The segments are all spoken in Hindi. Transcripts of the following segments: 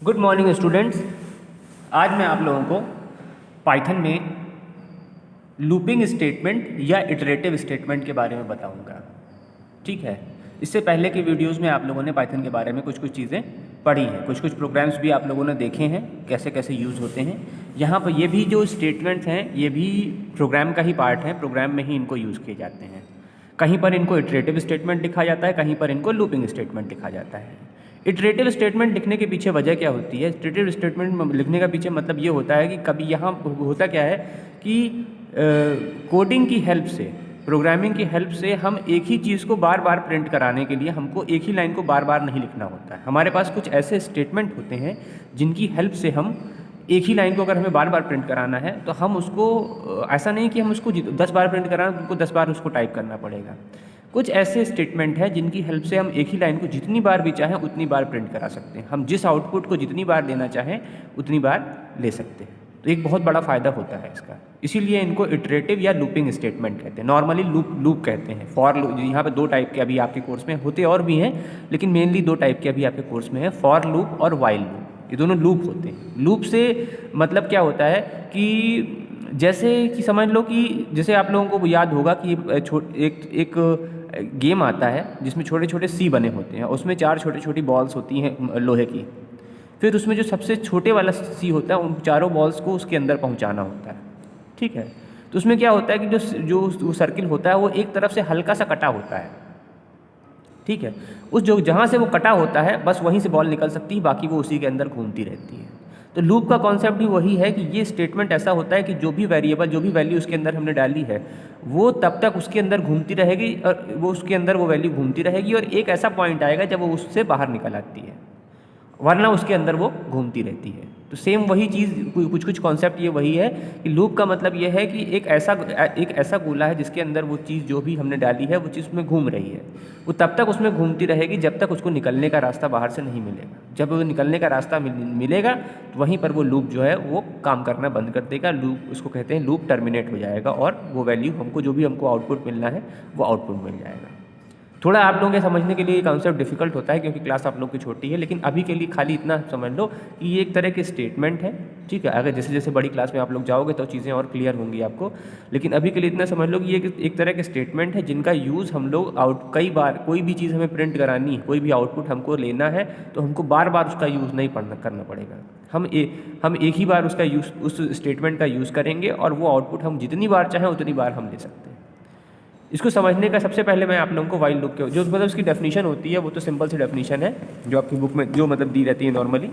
Good morning students. आज मैं आप लोगों को पाइथन में लूपिंग स्टेटमेंट या इटरेटिव स्टेटमेंट के बारे में बताऊंगा। ठीक है, इससे पहले के वीडियोस में आप लोगों ने पाइथन के बारे में कुछ कुछ चीज़ें पढ़ी हैं, कुछ कुछ प्रोग्राम्स भी आप लोगों ने देखे हैं कैसे कैसे यूज़ होते हैं। यहाँ पर ये भी जो स्टेटमेंट्स हैं ये भी प्रोग्राम का ही पार्ट है, प्रोग्राम में ही इनको यूज़ किए जाते हैं। कहीं पर इनको इटरेटिव स्टेटमेंट लिखा जाता है, कहीं पर इनको लूपिंग स्टेटमेंट लिखा जाता है। इटरेटिव स्टेटमेंट लिखने के पीछे वजह क्या होती है? इटरेटिव स्टेटमेंट लिखने का पीछे मतलब ये होता है कि कभी यहाँ होता क्या है कि कोडिंग की हेल्प से, प्रोग्रामिंग की हेल्प से हम एक ही चीज़ को बार बार प्रिंट कराने के लिए हमको एक ही लाइन को बार बार नहीं लिखना होता है। हमारे पास कुछ ऐसे स्टेटमेंट होते हैं जिनकी हेल्प से हम एक ही लाइन को अगर हमें बार बार प्रिंट कराना है तो हम उसको ऐसा नहीं कि हम उसको 10 बार प्रिंट कराना, उनको 10 बार उसको टाइप करना पड़ेगा। कुछ ऐसे स्टेटमेंट हैं जिनकी हेल्प से हम एक ही लाइन को जितनी बार भी चाहें उतनी बार प्रिंट करा सकते हैं। हम जिस आउटपुट को जितनी बार देना चाहें उतनी बार ले सकते हैं। तो एक बहुत बड़ा फ़ायदा होता है इसका, इसीलिए इनको इटरेटिव या लूपिंग स्टेटमेंट कहते हैं। नॉर्मली लूप कहते हैं। फॉर लूप, यहाँ पे दो टाइप के अभी आपके कोर्स में होते और भी हैं, लेकिन मेनली दो टाइप के अभी आपके कोर्स में है, फॉर लूप और वाइल लूप। ये दोनों लूप होते हैं। लूप से मतलब क्या होता है कि जैसे कि समझ लो कि जैसे आप लोगों को याद होगा कि एक गेम आता है जिसमें छोटे छोटे सी बने होते हैं, उसमें 4 छोटी छोटी बॉल्स होती हैं लोहे की। फिर उसमें जो सबसे छोटे वाला सी होता है उन चारों बॉल्स को उसके अंदर पहुंचाना होता है। ठीक है, तो उसमें क्या होता है कि जो वो सर्किल होता है वो एक तरफ से हल्का सा कटा होता है। ठीक है, उस जो जहाँ से वो कटा होता है बस वहीं से बॉल निकल सकती है, बाकी वो उसी के अंदर घूमती रहती है। तो लूप का कॉन्सेप्ट भी वही है कि ये स्टेटमेंट ऐसा होता है कि जो भी वेरिएबल, जो भी वैल्यू उसके अंदर हमने डाली है वो तब तक उसके अंदर घूमती रहेगी, और वो उसके अंदर वो वैल्यू घूमती रहेगी, और एक ऐसा पॉइंट आएगा जब वो उससे बाहर निकल आती है, वरना उसके अंदर वो घूमती रहती है। तो सेम वही चीज़, कुछ कुछ कॉन्सेप्ट ये वही है कि लूप का मतलब ये है कि एक ऐसा गोला है जिसके अंदर वो चीज़ जो भी हमने डाली है वो चीज़ उसमें घूम रही है। वो तब तक उसमें घूमती रहेगी जब तक उसको निकलने का रास्ता बाहर से नहीं मिलेगा। जब वो निकलने का रास्ता मिलेगा तो वहीं पर वो लूप जो है वो काम करना बंद कर देगा। लूप, उसको कहते हैं लूप टर्मिनेट हो जाएगा, और वो वैल्यू हमको जो भी हमको आउटपुट मिलना है वो आउटपुट मिल जाएगा। थोड़ा आप लोगों के समझने के लिए ये कॉन्सेप्ट डिफिकल्ट होता है क्योंकि क्लास आप लोग की छोटी है, लेकिन अभी के लिए खाली इतना समझ लो कि ये एक तरह के स्टेटमेंट है। ठीक है, अगर जैसे जैसे बड़ी क्लास में आप लोग जाओगे तो चीज़ें और क्लियर होंगी आपको, लेकिन अभी के लिए इतना समझ लो कि ये एक तरह के स्टेटमेंट है जिनका यूज़ हम लोग कई बार, कोई भी चीज़ हमें प्रिंट करानी है, कोई भी आउटपुट हमको लेना है तो हमको बार बार उसका यूज़ नहीं करना पड़ेगा। हम एक ही बार उसका यूज़, उस स्टेटमेंट का यूज़ करेंगे, और वो आउटपुट हम जितनी बार चाहें उतनी बार हम ले सकते हैं। इसको समझने का सबसे पहले मैं आप लोगों को वाइल लूप के जो मतलब उसकी डेफिनेशन होती है वो तो सिंपल सी डेफिनेशन है जो आपकी बुक में जो मतलब दी रहती है normally.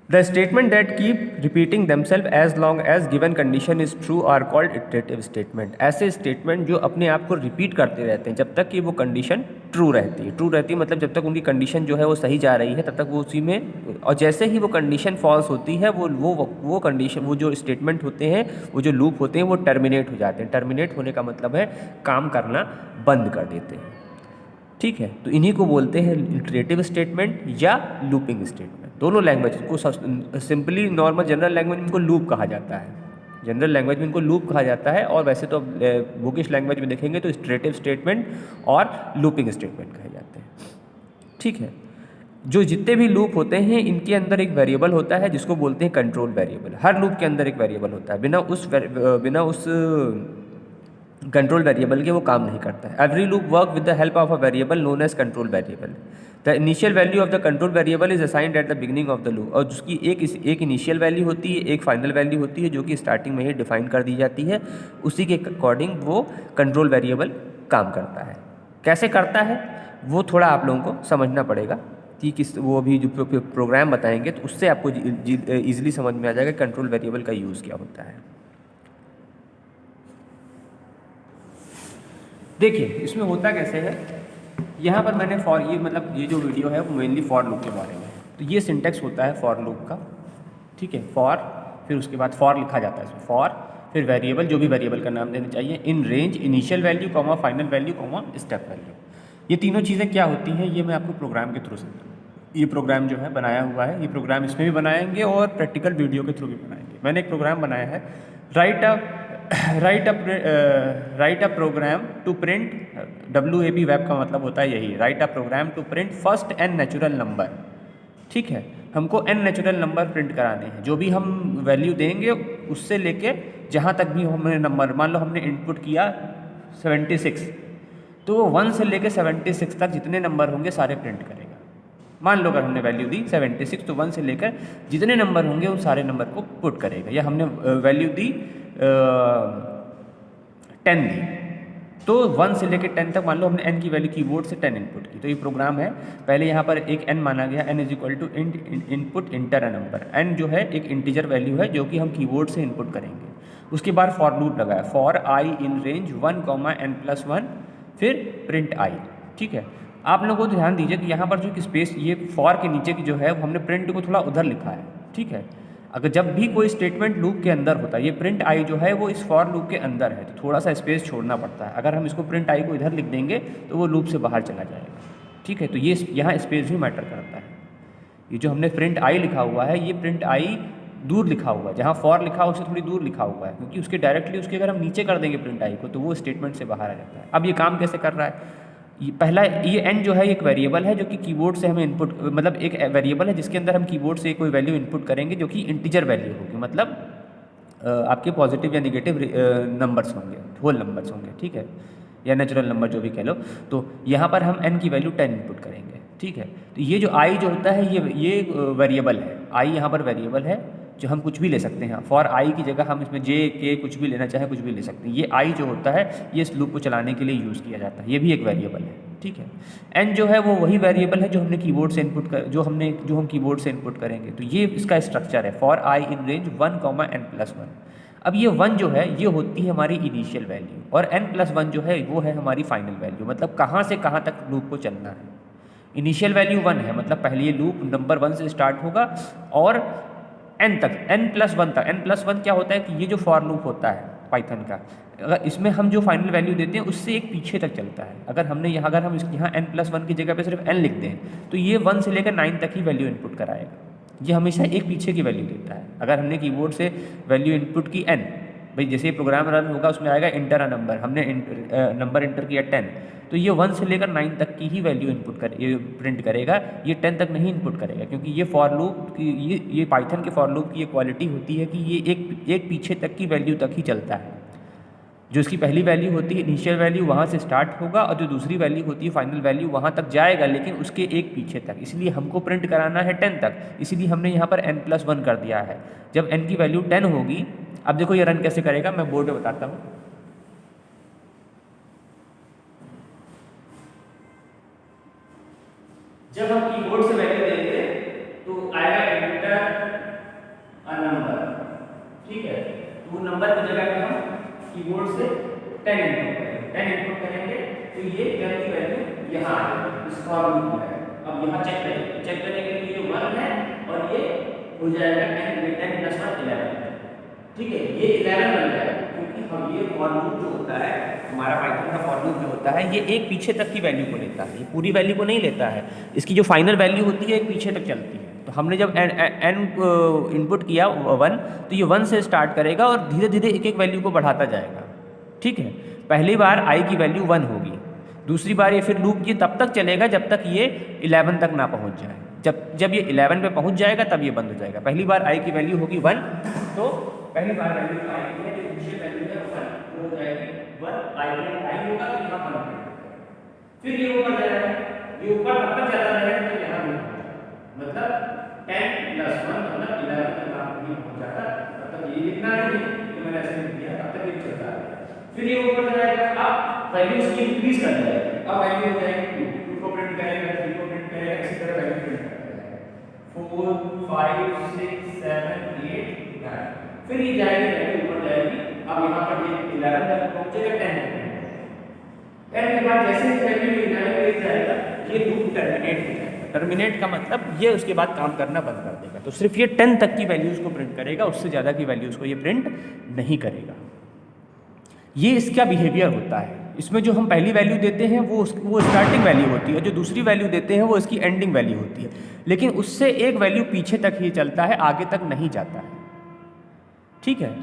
The statement that keep repeating themselves as long as given condition is true are called iterative statement. ऐसे स्टेटमेंट जो अपने आप को रिपीट करते रहते हैं जब तक कि वो कंडीशन ट्रू रहती है। ट्रू रहती है मतलब जब तक उनकी कंडीशन जो है वो सही जा रही है तब तक वो उसी में, और जैसे ही वो कंडीशन फॉल्स होती है वो कंडीशन, वो जो स्टेटमेंट होते हैं, वो जो लूप होते हैं वो टर्मिनेट हो जाते हैं। टर्मिनेट होने का मतलब है काम करना बंद कर देते हैं। ठीक है, तो इन्हीं को बोलते हैं इटरेटिव स्टेटमेंट या लूपिंग स्टेटमेंट। दोनों लैंग्वेज को सिंपली नॉर्मल जनरल लैंग्वेज में इनको लूप कहा जाता है। जनरल लैंग्वेज में इनको लूप कहा जाता है, और वैसे तो बुकिश लैंग्वेज में देखेंगे तो इटरेटिव स्टेटमेंट और लूपिंग स्टेटमेंट कहे जाते हैं। ठीक है, जो जितने भी लूप होते हैं इनके अंदर एक वेरिएबल होता है जिसको बोलते हैं कंट्रोल वेरिएबल। हर लूप के अंदर एक वेरिएबल होता है, बिना उस कंट्रोल वेरिएबल के वो काम नहीं करता है। Every loop work with the help of a variable known as control variable. The initial value of the control variable is assigned at the beginning of the loop. और जिसकी एक इनिशियल वैल्यू होती है, एक फाइनल वैल्यू होती है जो कि स्टार्टिंग में ही डिफाइन कर दी जाती है। उसी के अकॉर्डिंग वो कंट्रोल वेरिएबल काम करता है। कैसे करता है वो थोड़ा आप लोगों को समझना पड़ेगा कि किस, वो अभी जो प्रोग्राम बताएंगे तो उससे आपको ईजिली समझ में आ जाएगा कंट्रोल वेरिएबल का यूज़ क्या होता है। देखिए इसमें होता कैसे है, यहाँ पर मैंने फॉर, ये मतलब ये जो वीडियो है वो मेनली फॉर लूप के बारे में है। तो ये सिंटेक्स होता है फॉर लूप का। ठीक है, फॉर, फिर उसके बाद फॉर लिखा जाता है इसमें, फॉर, फिर वेरिएबल, जो भी वेरिएबल का नाम देना चाहिए, in range, initial value comma final value comma step value. ये तीनों चीज़ें क्या होती हैं ये मैं आपको प्रोग्राम के थ्रू से, ये प्रोग्राम जो है बनाया हुआ है, ये प्रोग्राम इसमें भी बनाएंगे और प्रैक्टिकल वीडियो के थ्रू भी बनाएंगे। मैंने एक प्रोग्राम बनाया है, write a write a program to print, WAP वेब का मतलब होता है यही, write a program to print first n natural number. ठीक है, हमको n नेचुरल नंबर प्रिंट कराने हैं, जो भी हम वैल्यू देंगे उससे लेके जहाँ तक भी हमने नंबर, मान लो हमने इनपुट किया 76, तो वो 1 से लेके 76 तक जितने नंबर होंगे सारे प्रिंट करेगा। मान लो अगर हमने वैल्यू दी 76, तो 1 से लेकर जितने नंबर होंगे उन सारे नंबर को पुट करेगा। या हमने वैल्यू दी 10 दी, तो 1 से लेकर 10 तक, मान लो हमने n की वैल्यू कीबोर्ड से 10 इनपुट की, तो ये प्रोग्राम है। पहले यहाँ पर एक n माना गया, n is equal to input enter a number. n जो है एक इंटीजर वैल्यू है जो कि हम कीबोर्ड से इनपुट करेंगे। उसके बाद फॉर लूप लगाया, for I in range 1, n+1, फिर प्रिंट आई। ठीक है, आप लोगों को ध्यान दीजिए कि यहाँ पर जो कि स्पेस, ये फॉर के नीचे की जो है हमने प्रिंट को थोड़ा उधर लिखा है। ठीक है, अगर जब भी कोई स्टेटमेंट लूप के अंदर होता है, ये प्रिंट आई जो है वो इस फॉर लूप के अंदर है, तो थोड़ा सा स्पेस छोड़ना पड़ता है। अगर हम इसको प्रिंट आई को इधर लिख देंगे तो वो लूप से बाहर चला जाएगा। ठीक है, तो ये यहाँ स्पेस भी मैटर करता है। ये जो हमने प्रिंट आई लिखा हुआ है, ये प्रिंट आई दूर लिखा हुआ है, जहाँ फॉर लिखा हुआ उससे थोड़ी दूर लिखा हुआ है, क्योंकि उसके डायरेक्टली उसके अगर हम नीचे कर देंगे प्रिंट आई को तो वो स्टेटमेंट से बाहर आ जाता है। अब ये काम कैसे कर रहा है, ये पहला, ये n जो है एक वेरिएबल है जो कि कीबोर्ड से हमें इनपुट, मतलब एक वेरिएबल है जिसके अंदर हम कीबोर्ड से कोई वैल्यू इनपुट करेंगे जो कि इंटीजर वैल्यू होगी, मतलब आपके पॉजिटिव या निगेटिव नंबर्स होंगे, होल नंबर्स होंगे। ठीक है, या नेचुरल नंबर जो भी कह लो। तो यहाँ पर हम n की वैल्यू 10 इनपुट करेंगे। ठीक है, तो ये जो i जो होता है ये वेरिएबल है, i यहाँ पर वेरिएबल है जो हम कुछ भी ले सकते हैं। फॉर आई की जगह हम इसमें j k कुछ भी लेना चाहें कुछ भी ले सकते हैं। ये i जो होता है ये इस लूप को चलाने के लिए यूज़ किया जाता है, ये भी एक वेरिएबल है। ठीक है, n जो है वो वही वेरिएबल है जो हमने कीबोर्ड से इनपुट कर, जो हम कीबोर्ड से इनपुट करेंगे। तो ये इसका स्ट्रक्चर है, for I in range 1, n+1। अब ये 1 जो है ये होती है हमारी इनिशियल वैल्यू, और n+1 जो है वो है हमारी फाइनल वैल्यू, मतलब कहाँ से कहाँ तक लूप को चलना है। इनिशियल वैल्यू 1 है, मतलब पहले ये लूप नंबर 1 से स्टार्ट होगा और n तक, n+1 तक। n+1 क्या होता है कि ये जो फॉर लूप होता है पाइथन का, अगर इसमें हम जो फाइनल वैल्यू देते हैं उससे एक पीछे तक चलता है। अगर हम यहाँ n+1 की जगह पे सिर्फ n लिख दें तो ये 1 से लेकर 9 तक ही वैल्यू इनपुट कराएगा। ये हमेशा एक पीछे की वैल्यू देता है। अगर हमने कीबोर्ड से वैल्यू इनपुट की n, भाई जैसे प्रोग्राम रन होगा उसमें आएगा इंटर अ नंबर, हमने नंबर इंटर किया 10, तो ये 1 से लेकर 9 तक की ही वैल्यू इनपुट ये प्रिंट करेगा, ये 10 तक नहीं इनपुट करेगा, क्योंकि ये फॉर लूप की, ये पाइथन के फॉर लूप की ये क्वालिटी होती है कि ये एक पीछे तक की वैल्यू तक ही चलता है। जो इसकी पहली वैल्यू होती है इनिशियल वैल्यू वहाँ से स्टार्ट होगा, और जो दूसरी वैल्यू होती है फाइनल वैल्यू वहाँ तक जाएगा, लेकिन उसके एक पीछे तक। इसलिए हमको प्रिंट कराना है 10 तक, इसीलिए हमने यहाँ पर n+1 कर दिया है। जब n की वैल्यू 10 होगी, अब देखो ये रन कैसे करेगा, मैं बोर्ड पे बताता हूँ। जब हम कीबोर्ड से वैल्यू देंगे तो आएगा इंटर अ नंबर। ठीक है, तो वो नंबर की जगह पे हम कीबोर्ड से 10 इनपुट करेंगे तो ये 10 की वैल्यू यहाँ आएगी, इस फॉर लूप में है। अब यहाँ चेक करेंगे कि ये 1 है और ये हो जाएगा 10+1 11। ठीक है, ये 11 बन जाएगा, क्योंकि हम ये फॉर लूप जो होता है, हमारा पाइथन का फॉर लूप जो होता है, ये एक पीछे तक की वैल्यू को लेता है, ये पूरी वैल्यू को नहीं लेता है। इसकी जो फाइनल वैल्यू होती है एक पीछे तक चलती है। तो हमने जब n इनपुट किया 1, तो ये 1 से स्टार्ट करेगा और धीरे धीरे एक एक वैल्यू को बढ़ाता जाएगा। ठीक है, पहली बार i की वैल्यू 1 होगी, दूसरी बार ये फिर लूप ये तब तक चलेगा जब तक ये 11 तक ना पहुंच जाए। जब ये 11 पे पहुंच जाएगा तब ये बंद हो जाएगा। पहली बार i की वैल्यू होगी 1, तो पहली बार वैल्यू i की है, जो इनिशियल वैल्यू है 1 हो जाएगी 1, i होगा तो यहाँ पर फिर ये ऊपर जाएगा, ये ऊपर तब तक चला रहेगा तो यहाँ भी, मतलब 10+1 मतलब 11 तक नहीं पहुंच जाता, तब तक ये लिखना नहीं तो मैंने ऐसे लिख दिया, तब तक ये चलता है। फिर ये ऊपर जाएगा, अब वैल्यू इसकी इंक्रीज कर जाएगी, अब वैल्यू हो जाएगी 2 को प्रिंट करेगा, 3 को प्रिंट करेगा, इसी तरह वैल्यू प्रिंट करता जाएगा 4 5 6 7 8 9, फिर ये जाएगी वैल्यू ऊपर जाएगी। अब यहाँ पर ये 11 तक पहुंचेगा, 10 के बाद जैसे ही वैल्यू 11 पे जाएगा ये लूप टर्मिनेट हो जाएगा। टर्मिनेट का मतलब ये उसके बाद काम करना बंद कर देगा। तो सिर्फ ये 10 तक की वैल्यूज़ को प्रिंट करेगा, उससे ज़्यादा की वैल्यूज़ को ये प्रिंट नहीं करेगा। ये इसका बिहेवियर होता है। इसमें जो हम पहली वैल्यू देते हैं वो स्टार्टिंग वैल्यू होती है, जो दूसरी वैल्यू देते हैं वो इसकी एंडिंग वैल्यू होती है, लेकिन उससे एक वैल्यू पीछे तक ही चलता है, आगे तक नहीं जाता है। ठीक है,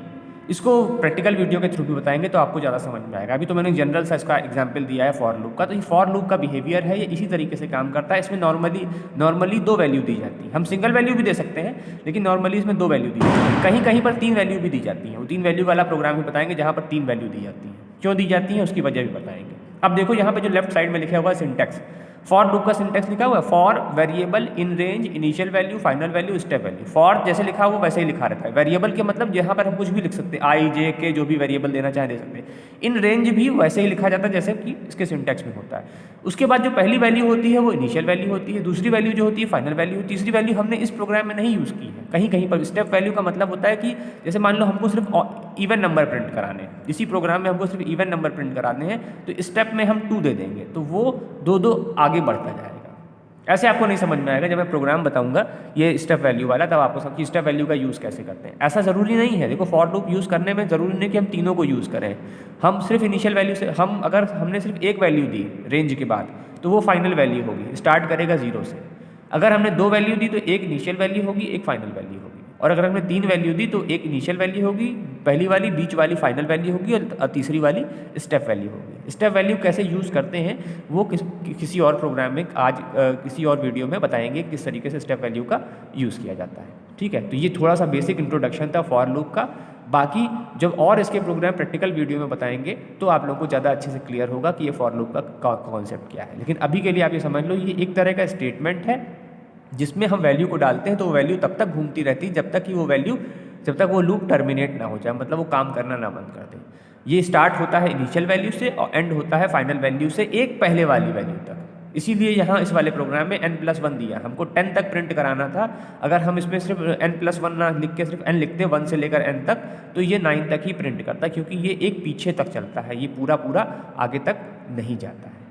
इसको प्रैक्टिकल वीडियो के थ्रू भी बताएंगे तो आपको ज़्यादा समझ में आएगा। अभी तो मैंने जनरल सा इसका एग्जांपल दिया है फॉर लूप का। तो ये फॉर लूप का बिहेवियर है, ये इसी तरीके से काम करता है। इसमें नॉर्मली 2 वैल्यू दी जाती है। हम सिंगल वैल्यू भी दे सकते हैं, लेकिन नॉर्मली इसमें 2 वैल्यू दी जाती है। कहीं कहीं पर 3 वैल्यू भी दी जाती हैं। वो 3 वैल्यू वाला प्रोग्राम भी बताएंगे जहाँ पर 3 वैल्यू दी जाती हैं। क्यों दी जाती हैं उसकी वजह भी बताएंगे। अब देखो यहाँ पर जो लेफ्ट साइड में लिखा हुआ है सिंटैक्स, फॉर लूप का सिंटैक्स लिखा हुआ है for variable in range initial value final value step value. For जैसे लिखा हुआ वैसे ही लिखा रहता है। वेरिएबल के मतलब यहाँ पर हम कुछ भी लिख सकते हैं, आई जे के जो भी वेरिएबल देना चाहे दे सकते हैं। इन रेंज भी वैसे ही लिखा जाता है जैसे कि इसके सिंटैक्स में होता है। उसके बाद जो पहली वैल्यू होती है वो इनिशियल वैल्यू होती है, दूसरी वैल्यू जो होती है फाइनल वैल्यू, तीसरी वैल्यू हमने इस प्रोग्राम में नहीं यूज़ की है। कहीं कहीं पर स्टेप वैल्यू का मतलब होता है कि जैसे मान लो हमको सिर्फ इवन नंबर प्रिंट कराने हैं, इसी प्रोग्राम में हमको सिर्फ इवन नंबर प्रिंट कराने हैं, तो स्टेप में हम 2 दे देंगे, तो वो 2 आगे बढ़ता जाएगा। ऐसे आपको नहीं समझ में आएगा। जब मैं प्रोग्राम बताऊंगा ये स्टेप वैल्यू वाला, तब आपको सब स्टेप वैल्यू का यूज़ कैसे करते हैं। ऐसा ज़रूरी नहीं है। देखो फॉर लूप यूज़ करने में ज़रूरी नहीं कि हम तीनों को यूज़ करें। हम सिर्फ इनिशियल वैल्यू से, अगर हमने सिर्फ एक वैल्यू दी रेंज के बाद, तो वो फाइनल वैल्यू होगी, स्टार्ट करेगा 0 से। अगर हमने 2 वैल्यू दी तो एक इनिशियल वैल्यू होगी, एक फाइनल वैल्यू होगी। और अगर हमने 3 वैल्यू दी तो एक इनिशियल वैल्यू होगी, पहली वाली, बीच वाली फाइनल वैल्यू होगी, और तीसरी वाली स्टेप वैल्यू होगी। स्टेप वैल्यू कैसे यूज़ करते हैं वो किसी और प्रोग्राम में आज किसी और वीडियो में बताएंगे किस तरीके से स्टेप वैल्यू का यूज़ किया जाता है। ठीक है, तो ये थोड़ा सा बेसिक इंट्रोडक्शन था फॉर लूप का। बाकी जब और इसके प्रोग्राम प्रैक्टिकल वीडियो में बताएंगे तो आप लोगों को ज़्यादा अच्छे से क्लियर होगा कि ये फॉर लूप का कॉन्सेप्ट क्या है। लेकिन अभी के लिए आप ये समझ लो, ये एक तरह का स्टेटमेंट है जिसमें हम वैल्यू को डालते हैं, तो वो वैल्यू तब तक घूमती रहती है जब तक वो लूप टर्मिनेट ना हो जाए, मतलब वो काम करना ना बंद कर दे। ये स्टार्ट होता है इनिशियल वैल्यू से और एंड होता है फाइनल वैल्यू से, एक पहले वाली वैल्यू तक। इसीलिए यहाँ इस वाले प्रोग्राम में n+1 दिया, हमको 10 तक प्रिंट कराना था। अगर हम इसमें सिर्फ n+1 ना लिख के सिर्फ n लिखते 1 से लेकर n तक, तो ये 9 तक ही प्रिंट करता है, क्योंकि ये एक पीछे तक चलता है, ये पूरा आगे तक नहीं जाता है।